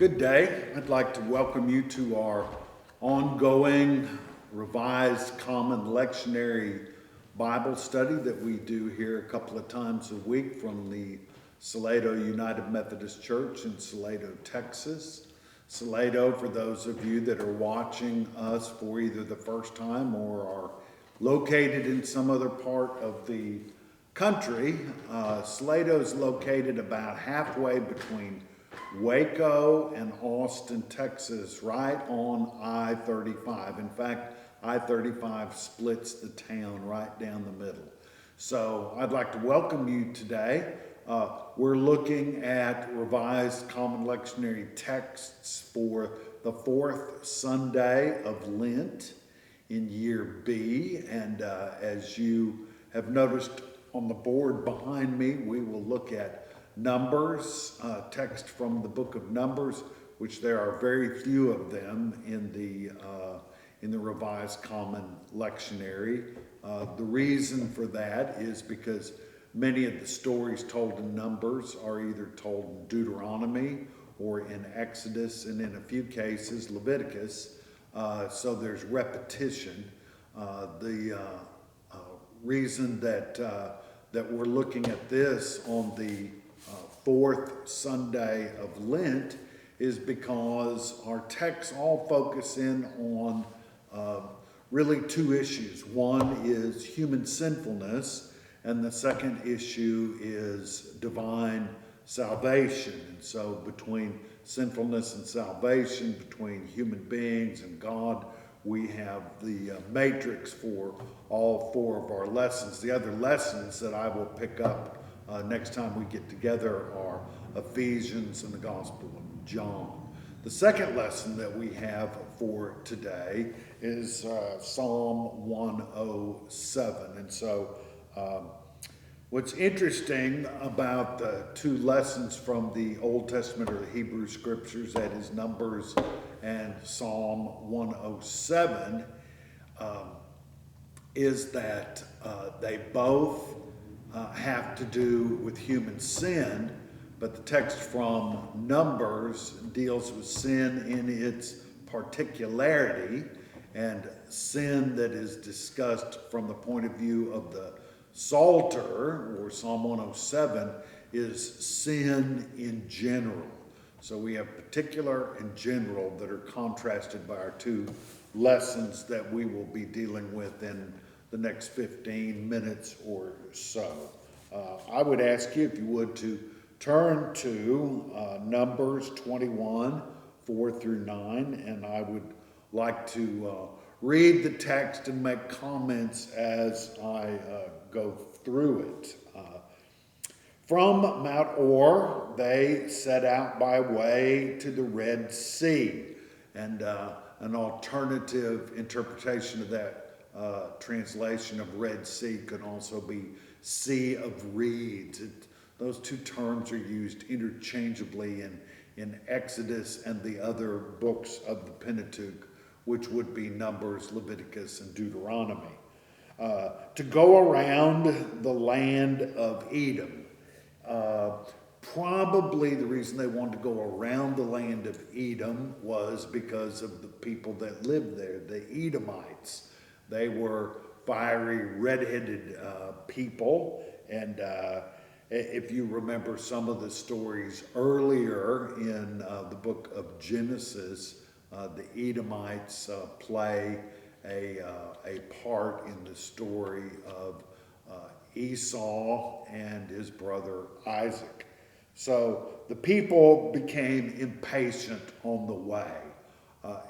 Good day. I'd like to welcome you to our ongoing revised common lectionary Bible study that we do here a couple of times a week from the Salado United Methodist Church in Salado, Texas. Salado, for those of you that are watching us for either the first time or are located in some other part of the country, Salado is located about halfway between Waco and Austin, Texas, right on I-35. In fact, I-35 splits the town right down the middle. So I'd like to welcome you today. We're looking at revised common lectionary texts for the fourth Sunday of Lent in year B. And as you have noticed on the board behind me, we will look at Numbers, text from the book of Numbers, which there are very few of them in the Revised Common Lectionary. The reason for that is because many of the stories told in Numbers are either told in Deuteronomy or in Exodus, and in a few cases Leviticus. So there's repetition. The reason that we're looking at this on the fourth Sunday of Lent is because our texts all focus in on really two issues. One is human sinfulness, and the second issue is divine salvation. And so between sinfulness and salvation, between human beings and God, we have the matrix for all four of our lessons. The other lessons that I will pick up next time we get together are Ephesians and the Gospel of John. The second lesson that we have for today is Psalm 107. And so what's interesting about the two lessons from the Old Testament or the Hebrew Scriptures, that is Numbers and Psalm 107, is that they both have to do with human sin, but the text from Numbers deals with sin in its particularity, and sin that is discussed from the point of view of the Psalter, or Psalm 107, is sin in general. So we have particular and general that are contrasted by our two lessons that we will be dealing with in the next 15 minutes or so. I would ask you, if you would, to turn to Numbers 21, 4 through 9, and I would like to read the text and make comments as I go through it. From Mount Or, they set out by way to the Red Sea, and an alternative interpretation of that translation of Red Sea could also be Sea of Reeds. Those two terms are used interchangeably in Exodus and the other books of the Pentateuch, which would be Numbers, Leviticus, and Deuteronomy. To go around the land of Edom. Probably the reason they wanted to go around the land of Edom was because of the people that lived there, the Edomites. They were fiery, red-headed people, and if you remember some of the stories earlier in the book of Genesis, the Edomites play a part in the story of Esau and his brother Isaac. So the people became impatient on the way.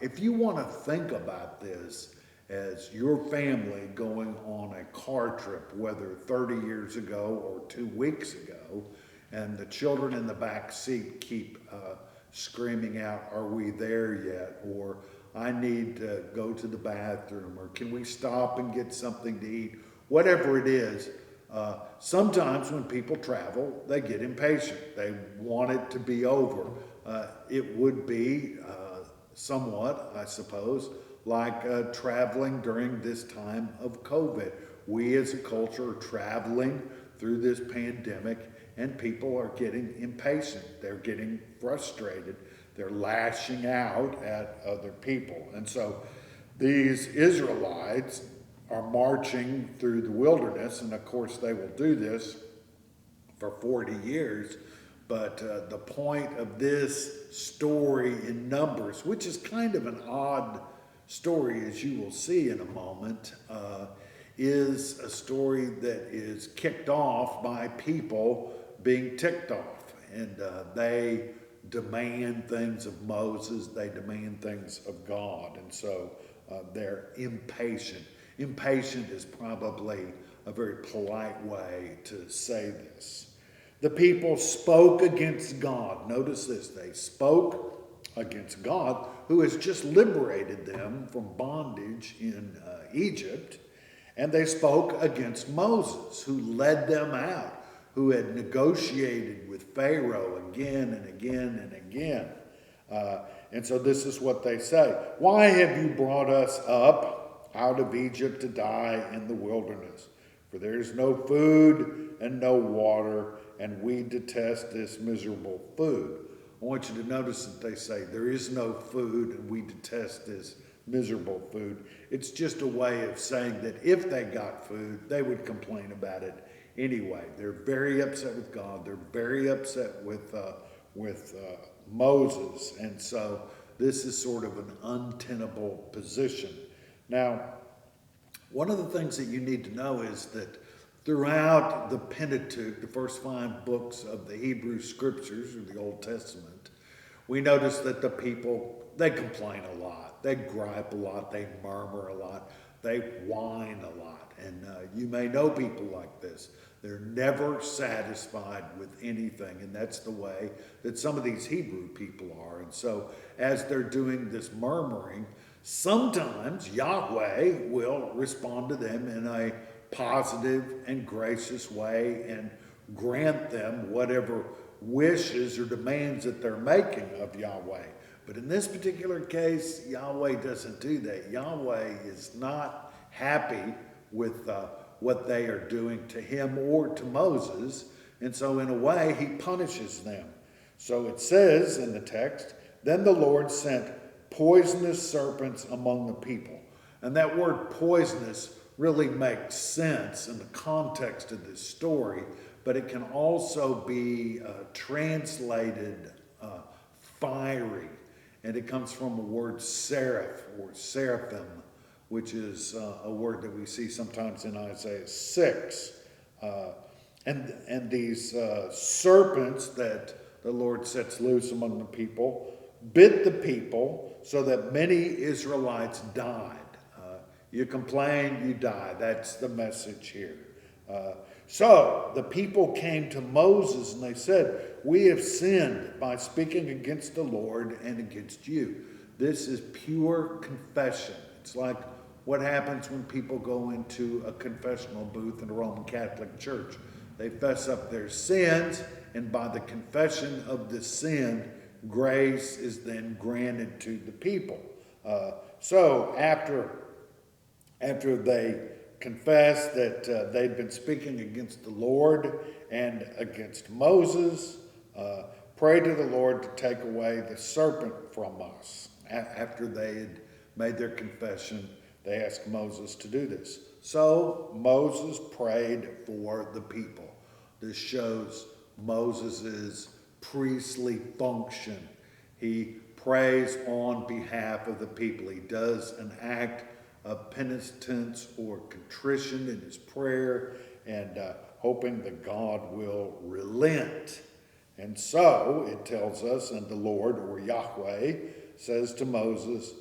If you want to think about this as your family going on a car trip, whether 30 years ago or 2 weeks ago, and the children in the back seat keep screaming out, "Are we there yet?" Or "I need to go to the bathroom," or "Can we stop and get something to eat?" Whatever it is, sometimes when people travel, they get impatient. They want it to be over. It would be somewhat, I suppose, like traveling during this time of COVID. We as a culture are traveling through this pandemic, and people are getting impatient. They're getting frustrated. they're lashing out at other people. And so these Israelites are marching through the wilderness, and of course they will do this for 40 years. But the point of this story in Numbers, which is kind of an odd story, as you will see in a moment, is a story that is kicked off by people being ticked off. And they demand things of Moses, they demand things of God. And so they're impatient. Impatient is probably a very polite way to say this. The people spoke against God. Notice this, they spoke against God, who has just liberated them from bondage in Egypt. And they spoke against Moses, who led them out, who had negotiated with Pharaoh again and again and again. And so this is what they say. Why have you brought us up out of Egypt to die in the wilderness? For there is no food and no water, and we detest this miserable food. I want you to notice that they say there is no food and we detest this miserable food. It's just a way of saying that if they got food, they would complain about it anyway. They're very upset with God. They're very upset with Moses. And so this is sort of an untenable position. Now, one of the things that you need to know is that throughout the Pentateuch, the first 5 books of the Hebrew Scriptures, or the Old Testament, we notice that the people, they complain a lot, they gripe a lot, they murmur a lot, they whine a lot. And you may know people like this. They're never satisfied with anything, and that's the way that some of these Hebrew people are. And so as they're doing this murmuring, sometimes Yahweh will respond to them in a positive and gracious way and grant them whatever wishes or demands that they're making of Yahweh. But in this particular case, Yahweh doesn't do that. Yahweh is not happy with what they are doing to him or to Moses, and so in a way he punishes them. So it says in the text, then the Lord sent poisonous serpents among the people. And that word poisonous really makes sense in the context of this story, but it can also be translated fiery. And it comes from a word seraph or seraphim, which is a word that we see sometimes in Isaiah 6. And these serpents that the Lord sets loose among the people bit the people so that many Israelites died. You complain, you die. That's the message here. So the people came to Moses and they said, we have sinned by speaking against the Lord and against you. This is pure confession. It's like what happens when people go into a confessional booth in a Roman Catholic church. They fess up their sins, and by the confession of the sin, grace is then granted to the people. So after they confessed that they'd been speaking against the Lord and against Moses, prayed to the Lord to take away the serpent from us. After they had made their confession, they asked Moses to do this. So Moses prayed for the people. This shows Moses' priestly function. He prays on behalf of the people. He does an act of penitence or contrition in his prayer and hoping that God will relent. And so it tells us, and the Lord, or Yahweh, says to Moses,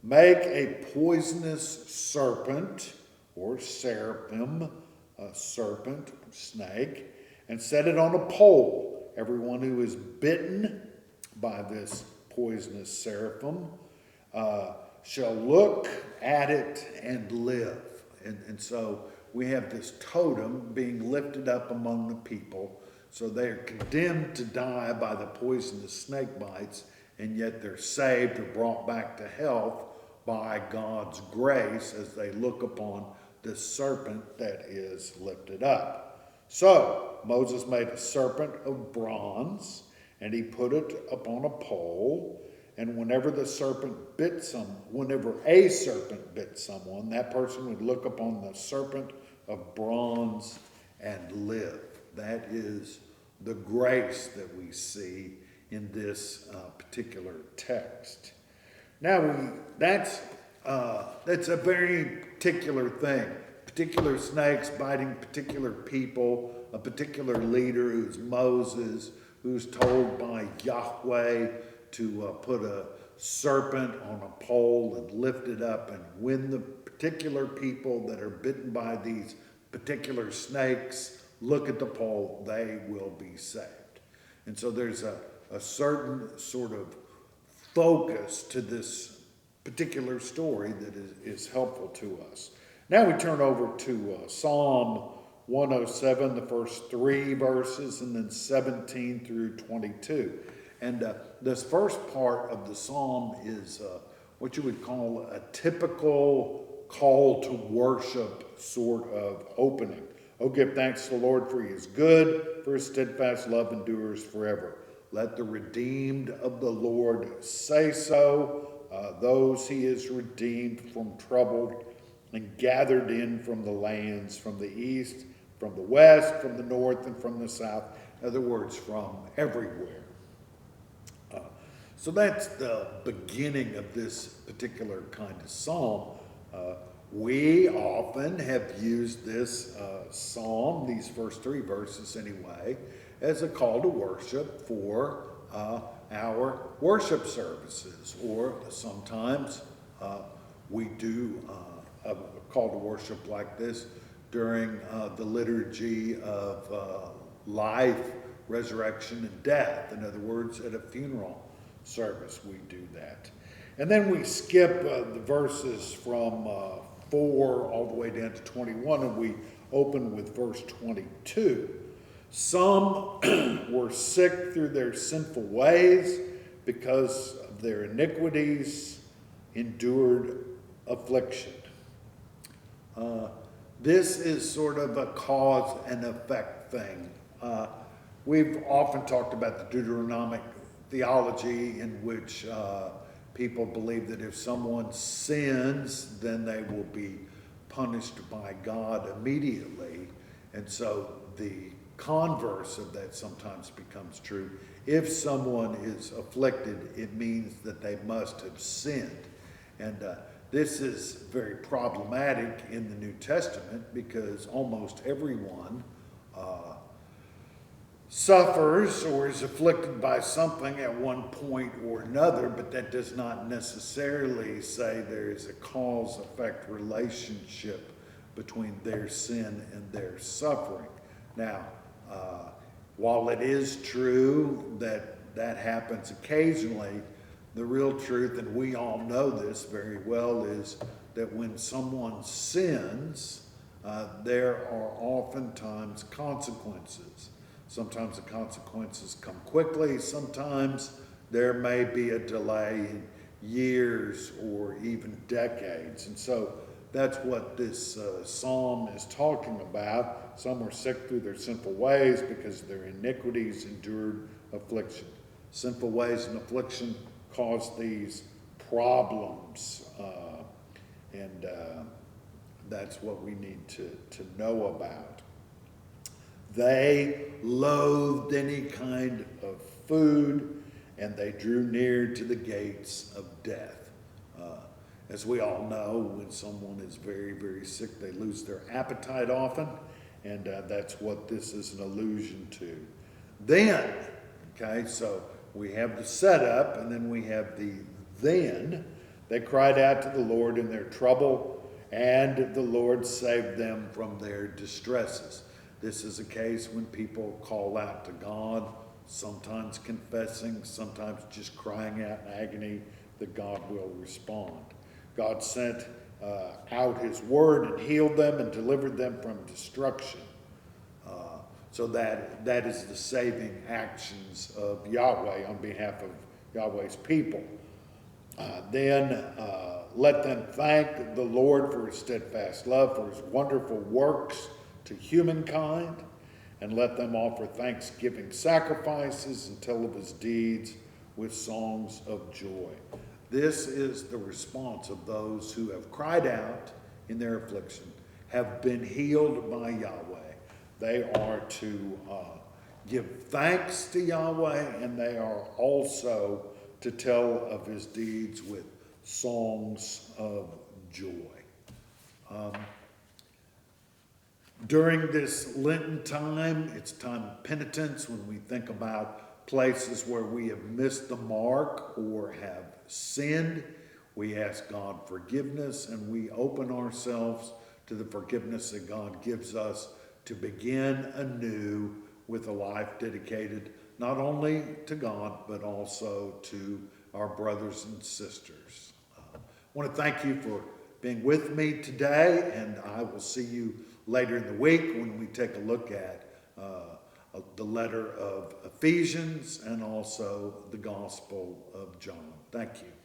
make a poisonous serpent, or seraphim, a serpent, snake, and set it on a pole. Everyone who is bitten by this poisonous seraphim shall look at it and live. And so we have this totem being lifted up among the people. So they are condemned to die by the poisonous snake bites, and yet they're saved or brought back to health by God's grace as they look upon the serpent that is lifted up. So Moses made a serpent of bronze, and he put it upon a pole, And whenever a serpent bit someone, that person would look upon the serpent of bronze and live. That is the grace that we see in this particular text. Now, that's a very particular thing. Particular snakes biting particular people, a particular leader who's Moses, who's told by Yahweh to put a serpent on a pole and lift it up. And when the particular people that are bitten by these particular snakes look at the pole, they will be saved. And so there's a certain sort of focus to this particular story that is helpful to us. Now we turn over to Psalm 107, the first 3 verses, and then 17 through 22. And this first part of the psalm is what you would call a typical call to worship sort of opening. Oh, give thanks to the Lord, for he is good, for his steadfast love endures forever. Let the redeemed of the Lord say so, those he has redeemed from trouble and gathered in from the lands, from the east, from the west, from the north, and from the south. In other words, from everywhere. So that's the beginning of this particular kind of psalm. We often have used this psalm, these first 3 verses anyway, as a call to worship for our worship services. Or sometimes we do a call to worship like this during the liturgy of life, resurrection, and death. In other words, at a funeral service we do that. And then we skip the verses from 4 all the way down to 21, and we open with verse 22. Some were sick through their sinful ways, because of their iniquities endured affliction. This is sort of a cause and effect thing. We've often talked about the Deuteronomic theology, in which people believe that if someone sins, then they will be punished by God immediately. And so the converse of that sometimes becomes true. If someone is afflicted, it means that they must have sinned. And this is very problematic in the New Testament, because almost everyone suffers or is afflicted by something at one point or another, but that does not necessarily say there is a cause-effect relationship between their sin and their suffering. Now, while it is true that that happens occasionally, the real truth, and we all know this very well, is that when someone sins, there are oftentimes consequences. Sometimes the consequences come quickly. Sometimes there may be a delay in years or even decades. And so that's what this psalm is talking about. Some are sick through their sinful ways, because their iniquities endured affliction. Sinful ways and affliction cause these problems. And that's what we need to know about. They loathed any kind of food, and they drew near to the gates of death. As we all know, when someone is very, very sick, they lose their appetite often, and that's what this is an allusion to. Then, okay, so we have the setup, and then we have the then. They cried out to the Lord in their trouble, and the Lord saved them from their distresses. This is a case when people call out to God, sometimes confessing, sometimes just crying out in agony, that God will respond. God sent out his word and healed them and delivered them from destruction. So that is the saving actions of Yahweh on behalf of Yahweh's people. Then let them thank the Lord for his steadfast love, for his wonderful works to humankind, and let them offer thanksgiving sacrifices and tell of his deeds with songs of joy. This is the response of those who have cried out in their affliction, have been healed by Yahweh. They are to give thanks to Yahweh, and they are also to tell of his deeds with songs of joy. During this Lenten time, it's time of penitence when we think about places where we have missed the mark or have sinned. We ask God forgiveness, and we open ourselves to the forgiveness that God gives us to begin anew with a life dedicated not only to God, but also to our brothers and sisters. I want to thank you for being with me today, and I will see you later in the week when we take a look at the letter of Ephesians and also the Gospel of John. Thank you.